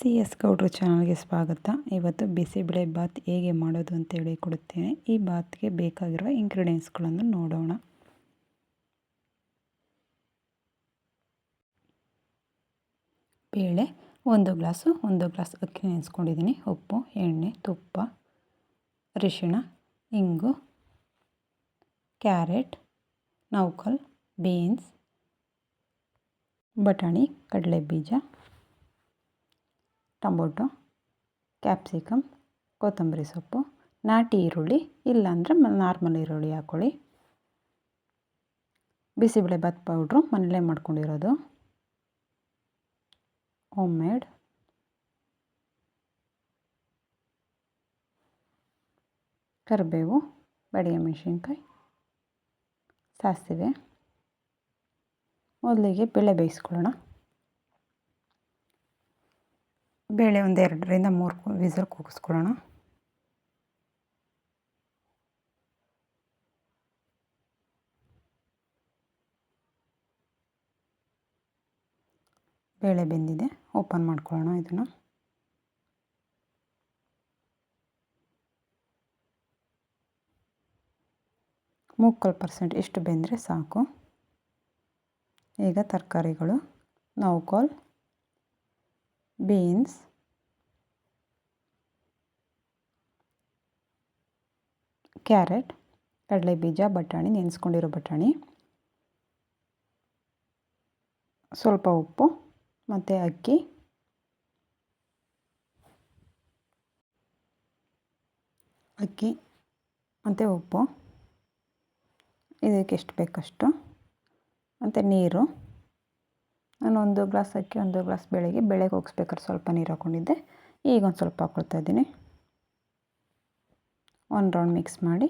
C S ಗೌಡ್ರು ಚಾನಲ್ಗೆ ಸ್ವಾಗತ. ಇವತ್ತು ಬಿಸಿಬೇಳೆ ಬಾತ್ ಹೇಗೆ ಮಾಡೋದು ಅಂತ ಹೇಳಿ ಕೊಡುತ್ತೇನೆ. ಈ ಬಾತ್ಗೆ ಬೇಕಾಗಿರುವ ಇಂಗ್ರೀಡಿಯೆಂಟ್ಸ್ಗಳನ್ನು ನೋಡೋಣ. ಬೇಳೆ 1 ಗ್ಲಾಸ್ ಅಕ್ಕಿ ನೆನೆಸ್ಕೊಂಡಿದ್ದೀನಿ. ಉಪ್ಪು, ಎಣ್ಣೆ, ತುಪ್ಪ, ಅರಿಶಿಣ, ಇಂಗು, ಕ್ಯಾರೆಟ್, ನೌಕಲ್, ಬೀನ್ಸ್, ಬಟಾಣಿ, ಕಡಲೆಬೀಜ, ಟೊಮೊಟೊ, ಕ್ಯಾಪ್ಸಿಕಮ್, ಕೊತ್ತಂಬರಿ ಸೊಪ್ಪು, ನಾಟಿ ಈರುಳ್ಳಿ, ಇಲ್ಲಾಂದರೆ ನಾರ್ಮಲ್ ಈರುಳ್ಳಿ ಹಾಕ್ಕೊಳ್ಳಿ. ಬಿಸಿಬೇಳೆ ಬಾತ್ ಪೌಡ್ರು ಮನೆಯಲ್ಲೇ ಮಾಡ್ಕೊಂಡಿರೋದು, ಹೋಮ್ ಮೇಡ್. ಕರಿಬೇವು, ಬಾಡಿಗೆ ಮೆಣಸಿನ್ಕಾಯಿ, ಸಾಸಿವೆ. ಮೊದಲಿಗೆ ಬೇಳೆ ಬೇಯಿಸ್ಕೊಳ್ಳೋಣ. ಬೇಳೆ 2-3 ವಿಸಲ್ ಕೂಗಿಸ್ಕೊಳ್ಳೋಣ. ಬೇಳೆ ಬೆಂದಿದೆ, ಓಪನ್ ಮಾಡ್ಕೊಳ್ಳೋಣ ಇದನ್ನು. ಮುಕ್ಕಾಲು ಪರ್ಸೆಂಟ್ ಇಷ್ಟು ಬೆಂದರೆ ಸಾಕು. ಈಗ ತರಕಾರಿಗಳು: ನೌಕೋಲ್, ಬೀನ್ಸ್, ಕ್ಯಾರೆಟ್, ಕಡಲೆಬೀಜ, ಬಟಾಣಿ, ನೆನೆಸ್ಕೊಂಡಿರೋ ಬಟಾಣಿ, ಸ್ವಲ್ಪ ಉಪ್ಪು ಮತ್ತು ಅಕ್ಕಿ, ಮತ್ತು ಉಪ್ಪು, ಇದಕ್ಕೆ ಎಷ್ಟು ಬೇಕಷ್ಟು, ಮತ್ತು ನೀರು. ನಾನು 1 ಗ್ಲಾಸ್ ಅಕ್ಕಿ 1 ಗ್ಲಾಸ್ ಬೇಳೆಗೆ ಹೋಗಿಸ್ಬೇಕಾದ್ರೆ ಸ್ವಲ್ಪ ನೀರು ಹಾಕ್ಕೊಂಡಿದ್ದೆ. ಈಗ ಒಂದು ಸ್ವಲ್ಪ ಹಾಕ್ಕೊಳ್ತಾ ಇದ್ದೀನಿ. 1 ರೌಂಡ್ ಮಿಕ್ಸ್ ಮಾಡಿ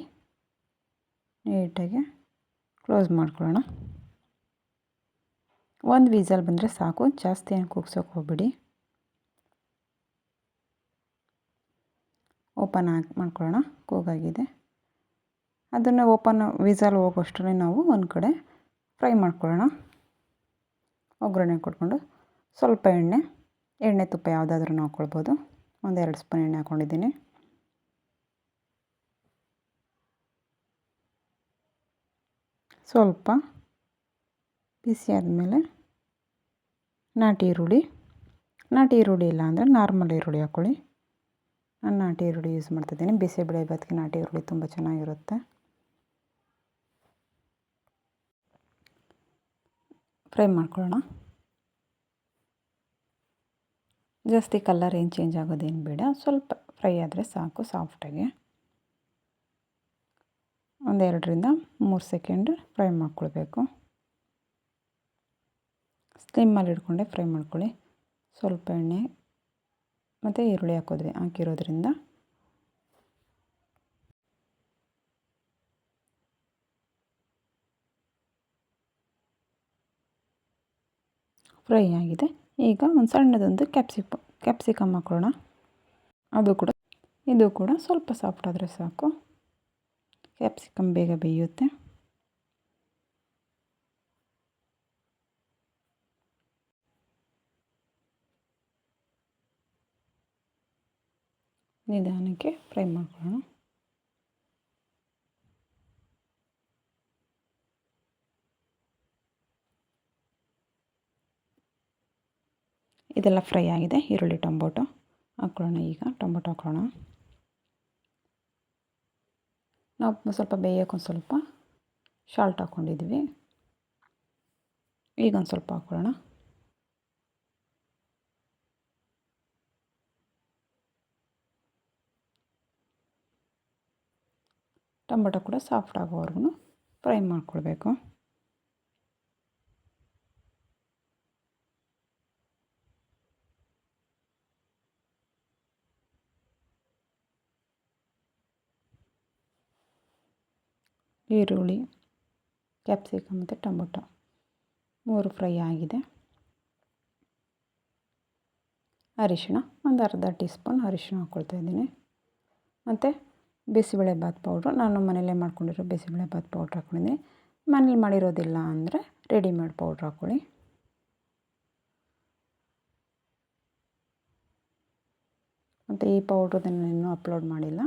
ನೀಟಾಗಿ ಕ್ಲೋಸ್ ಮಾಡ್ಕೊಳ್ಳೋಣ. 1 ವಿಸಲ್ ಬಂದರೆ ಸಾಕು, ಜಾಸ್ತಿ ಏನು ಕೂಗ್ಸೋಕೆ ಹೋಗ್ಬೇಡಿ. ಓಪನ್ ಮಾಡ್ಕೊಳ್ಳೋಣ. ಕೂಗಾಗಿದೆ. ಅದನ್ನು ವಿಸಲ್ ಹೋಗೋಷ್ಟರಲ್ಲಿ ನಾವು ಒಂದು ಕಡೆ ಫ್ರೈ ಮಾಡ್ಕೊಳ್ಳೋಣ. ಒಗ್ಗರಣೆ ಕೊಟ್ಕೊಂಡು ಸ್ವಲ್ಪ ಎಣ್ಣೆ ತುಪ್ಪ ಯಾವುದಾದ್ರೂ ಹಾಕ್ಕೊಳ್ಬೋದು. 1-2 ಸ್ಪೂನ್ ಎಣ್ಣೆ ಹಾಕ್ಕೊಂಡಿದ್ದೀನಿ. ಸ್ವಲ್ಪ ಬಿಸಿ ಆದಮೇಲೆ ನಾಟಿ ಈರುಳ್ಳಿ ಇಲ್ಲ ಅಂದರೆ ನಾರ್ಮಲ್ ಈರುಳ್ಳಿ ಹಾಕ್ಕೊಳ್ಳಿ. ನಾನು ನಾಟಿ ಈರುಳ್ಳಿ ಯೂಸ್ ಮಾಡ್ತಿದ್ದೀನಿ. ಬಿಸಿಬೇಳೆ ಬಾತ್ಗೆ ನಾಟಿ ಈರುಳ್ಳಿ ತುಂಬ ಚೆನ್ನಾಗಿರುತ್ತೆ. ಫ್ರೈ ಮಾಡ್ಕೊಳ್ಳೋಣ. ಜಾಸ್ತಿ ಕಲರ್ ಏನು ಚೇಂಜ್ ಆಗೋದೇನು ಬೇಡ, ಸ್ವಲ್ಪ ಫ್ರೈ ಆದರೆ ಸಾಕು ಸಾಫ್ಟಾಗಿ. 1-2-3 ಸೆಕೆಂಡ್ ಫ್ರೈ ಮಾಡ್ಕೊಳ್ಬೇಕು. ಸ್ಲಿಮ್ಮಲ್ಲಿ ಇಟ್ಕೊಂಡೆ ಫ್ರೈ ಮಾಡ್ಕೊಳ್ಳಿ. ಸ್ವಲ್ಪ ಎಣ್ಣೆ ಮತ್ತು ಈರುಳ್ಳಿ ಹಾಕಿರೋದ್ರಿಂದ ಫ್ರೈ ಆಗಿದೆ. ಈಗ ಒಂದು ಸಣ್ಣದೊಂದು ಕ್ಯಾಪ್ಸಿಕಮ್ ಹಾಕೋಣ. ಇದು ಕೂಡ ಸ್ವಲ್ಪ ಸಾಫ್ಟ್ ಆದರೆ ಸಾಕು. ಕ್ಯಾಪ್ಸಿಕಮ್ ಬೇಗ ಬೇಯುತ್ತೆ. ನಿಧಾನಕ್ಕೆ ಫ್ರೈ ಮಾಡ್ಕೊಳ್ಳೋಣ. ಇದೆಲ್ಲ ಫ್ರೈ ಆಗಿದೆ. ಈರುಳ್ಳಿ, ಟೊಮೊಟೊ ಹಾಕ್ಕೊಳ್ಳೋಣ. ಈಗ ಟೊಮೊಟೊ ಹಾಕ್ಕೊಳ್ಳೋಣ. ನಾವು ಸ್ವಲ್ಪ ಬೇಯೋಕೆ ಒಂದು ಸ್ವಲ್ಪ ಸಾಲ್ಟ್ ಹಾಕ್ಕೊಂಡಿದ್ವಿ. ಈಗ ಒಂದು ಸ್ವಲ್ಪ ಹಾಕ್ಕೊಳ್ಳೋಣ. ಟೊಮೊಟೊ ಕೂಡ ಸಾಫ್ಟ್ ಆಗೋವರೆಗೂ ಫ್ರೈ ಮಾಡ್ಕೊಳ್ಬೇಕು. ಈರುಳ್ಳಿ, ಕ್ಯಾಪ್ಸಿಕಮ್ ಮತ್ತು ಟೊಮೊಟೊ 3 ಫ್ರೈ ಆಗಿದೆ. ಅರಿಶಿಣ, ಒಂದು ಅರ್ಧ ಟೀ ಸ್ಪೂನ್ ಅರಿಶಿಣ ಹಾಕ್ಕೊಳ್ತಾ ಇದ್ದೀನಿ. ಮತ್ತು ಬಿಸಿಬೇಳೆ ಬಾತ್ ಪೌಡ್ರು, ನಾನು ಮನೆಯಲ್ಲೇ ಮಾಡ್ಕೊಂಡಿರೋ ಬಿಸಿಬೇಳೆ ಬಾತ್ ಪೌಡ್ರ್ ಹಾಕ್ಕೊಂಡಿದ್ದೀನಿ. ಮನೇಲಿ ಮಾಡಿರೋದಿಲ್ಲ ಅಂದರೆ ರೆಡಿಮೇಡ್ ಪೌಡ್ರ್ ಹಾಕ್ಕೊಳ್ಳಿ. ಮತ್ತು ಈ ಪೌಡ್ರದನ್ನು ಇನ್ನೂ ಅಪ್ಲೋಡ್ ಮಾಡಿಲ್ಲ.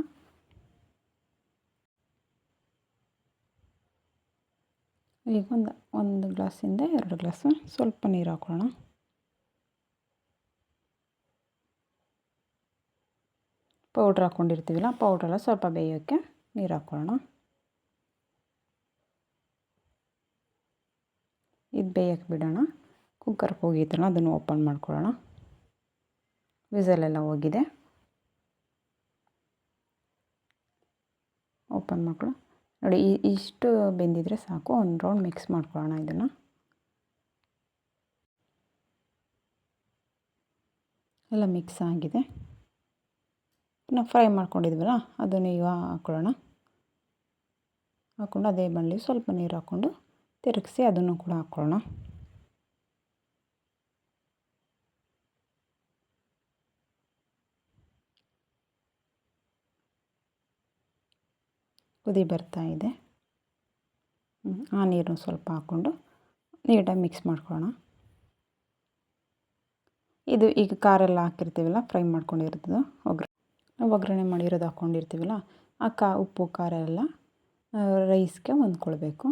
ಈಗ ಒಂದು ಗ್ಲಾಸಿಂದ 2 ಗ್ಲಾಸು ಸ್ವಲ್ಪ ನೀರು ಹಾಕೊಳ್ಳೋಣ. ಪೌಡ್ರ್ ಹಾಕ್ಕೊಂಡಿರ್ತೀವಲ್ಲ, ಪೌಡ್ರೆಲ್ಲ ಸ್ವಲ್ಪ ಬೇಯೋಕ್ಕೆ ನೀರು ಹಾಕ್ಕೊಳ್ಳೋಣ. ಇದು ಬೇಯಕ್ಕೆ ಬಿಡೋಣ. ಕುಕ್ಕರ್ಗೆ ಹೋಗಿತ್ತಲ್ಲ, ಅದನ್ನು ಓಪನ್ ಮಾಡ್ಕೊಳ್ಳೋಣ. ವಿಸಲೆಲ್ಲ ಹೋಗಿದೆ. ಓಪನ್ ಮಾಡ್ಕೊಳ್ಳೋ ನೋಡಿ, ಇಷ್ಟು ಬೆಂದಿದ್ರೆ ಸಾಕು. ಒಂದು ರೌಂಡ್ ಮಿಕ್ಸ್ ಮಾಡ್ಕೊಳ್ಳೋಣ. ಇದನ್ನು ಎಲ್ಲ ಮಿಕ್ಸ್ ಆಗಿದೆ. ನಾವು ಫ್ರೈ ಮಾಡ್ಕೊಂಡಿದ್ವಲ್ಲ, ಅದನ್ನು ಈಗ ಹಾಕ್ಕೊಳ್ಳೋಣ. ಹಾಕ್ಕೊಂಡು ಅದೇ ಬಾಣಲಿ ಸ್ವಲ್ಪ ನೀರು ಹಾಕ್ಕೊಂಡು ತಿರುಗಿಸಿ ಅದನ್ನು ಕೂಡ ಹಾಕ್ಕೊಳ್ಳೋಣ. ಕುದಿ ಬರ್ತಾ ಇದೆ. ಆ ನೀರನ್ನು ಸ್ವಲ್ಪ ಹಾಕ್ಕೊಂಡು ನೀಟಾಗಿ ಮಿಕ್ಸ್ ಮಾಡ್ಕೊಳ್ಳೋಣ. ಇದು ಈಗ ಖಾರ ಎಲ್ಲ ಹಾಕಿರ್ತೀವಲ್ಲ, ಫ್ರೈ ಮಾಡ್ಕೊಂಡಿರೋದು ಒಗ್ಗರಣೆ ಮಾಡಿರೋದು ಹಾಕ್ಕೊಂಡಿರ್ತೀವಲ್ಲ, ಆ ಉಪ್ಪು ಖಾರ ಎಲ್ಲ ರೈಸ್ಗೆ ಹೊಂದ್ಕೊಳ್ಬೇಕು.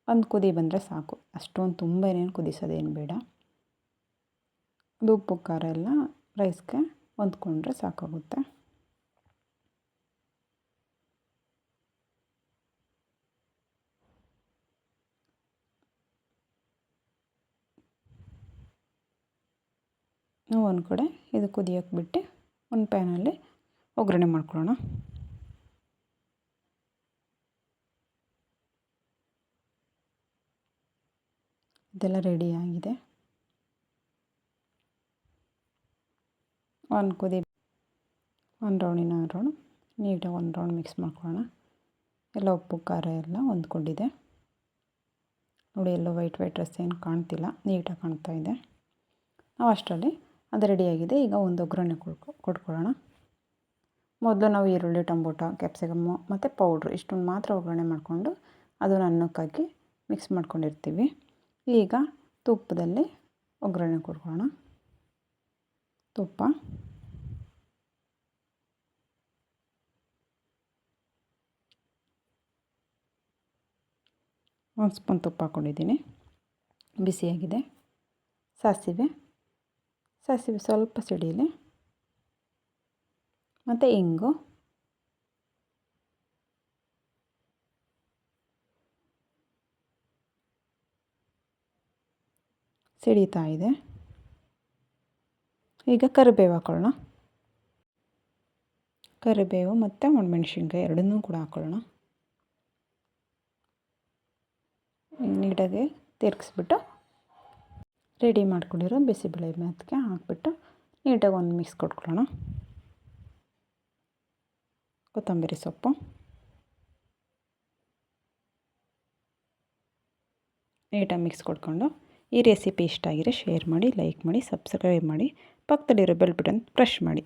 ಒಂದು ಕುದಿ ಬಂದರೆ ಸಾಕು. ಅಷ್ಟೊಂದು ತುಂಬ ಏನೇನು ಕುದಿಸೋದೇನು ಬೇಡ. ಅದು ಉಪ್ಪು ಖಾರ ಎಲ್ಲ ರೈಸ್ಗೆ ಹೊಂದ್ಕೊಂಡ್ರೆ ಸಾಕಾಗುತ್ತೆ. ನಾವು ಒಂದು ಕಡೆ ಇದು ಕುದಿಯೋಕ್ಕೆ ಬಿಟ್ಟು ಒಂದು ಪ್ಯಾನಲ್ಲಿ ಒಗ್ಗರಣೆ ಮಾಡ್ಕೊಳ್ಳೋಣ. ಇದೆಲ್ಲ ರೆಡಿ ಆಗಿದೆ. ಒಂದು ರೌಂಡಿನ ರೌಂಡ್ ನೀಟಾಗಿ ಒಂದು ರೌಂಡ್ ಮಿಕ್ಸ್ ಮಾಡ್ಕೊಳ್ಳೋಣ. ಎಲ್ಲ ಉಪ್ಪು ಖಾರ ಎಲ್ಲ ಹೊಂದ್ಕೊಂಡಿದೆ ನೋಡಿ. ಎಲ್ಲೋ ವೈಟ್ ರಸ್ ಏನು ಕಾಣ್ತಿಲ್ಲ, ನೀಟಾಗಿ ಕಾಣ್ತಾ ಇದೆ. ನಾವು ಅಷ್ಟರಲ್ಲಿ ಅದು ರೆಡಿಯಾಗಿದೆ. ಈಗ ಒಂದು ಒಗ್ಗರಣೆ ಕೊಟ್ಕೊಳ್ಳೋಣ. ಮೊದಲು ನಾವು ಈರುಳ್ಳಿ, ಟೊಮೊಟೊ, ಕ್ಯಾಪ್ಸಿಕಮ್ಮು ಮತ್ತು ಪೌಡ್ರು ಇಷ್ಟನ್ನು ಮಾತ್ರ ಒಗ್ಗರಣೆ ಮಾಡಿಕೊಂಡು ಅದನ್ನು ಅನ್ನಕ್ಕಾಗಿ ಮಿಕ್ಸ್ ಮಾಡ್ಕೊಂಡಿರ್ತೀವಿ. ಈಗ ತುಪ್ಪದಲ್ಲಿ ಒಗ್ಗರಣೆ ಕೊಟ್ಕೊಳ್ಳೋಣ. ತುಪ್ಪ, ಒಂದು ಸ್ಪೂನ್ ತುಪ್ಪ ಹಾಕ್ಕೊಂಡಿದ್ದೀನಿ. ಬಿಸಿಯಾಗಿದೆ. ಸಾಸಿವೆ ಸ್ವಲ್ಪ ಸಿಡಿಲಿ ಮತ್ತು ಇಂಗು, ಸಿಡಿತಾ ಇದೆ. ಈಗ ಕರಿಬೇವು ಹಾಕ್ಕೊಳ್ಳೋಣ. ಕರಿಬೇವು ಮತ್ತು ಒಣಮೆಣ್ಸಿನ್ಕಾಯಿ ಎರಡನ್ನೂ ಕೂಡ ಹಾಕ್ಕೊಳ್ಳೋಣ. ನೀಟಾಗಿ ತಿರುಗಿಸ್ಬಿಟ್ಟು ರೆಡಿ ಮಾಡ್ಕೊಂಡಿರೋ ಬಿಸಿಬೇಳೆ ಭಾತ್ಗೆ ಹಾಕ್ಬಿಟ್ಟು ನೀಟಾಗಿ ಒಂದು ಮಿಕ್ಸ್ ಕೊಟ್ಕೊಳ್ಳೋಣ. ಕೊತ್ತಂಬರಿ ಸೊಪ್ಪು, ನೀಟಾಗಿ ಮಿಕ್ಸ್ ಕೊಟ್ಕೊಂಡು, ಈ ರೆಸಿಪಿ ಇಷ್ಟ ಆಗಿದ್ರೆ ಶೇರ್ ಮಾಡಿ, ಲೈಕ್ ಮಾಡಿ, ಸಬ್ಸ್ಕ್ರೈಬ್ ಮಾಡಿ, ಪಕ್ಕದಲ್ಲಿರೋ ಬೆಲ್ ಬಟನ್ ಪ್ರೆಸ್ ಮಾಡಿ.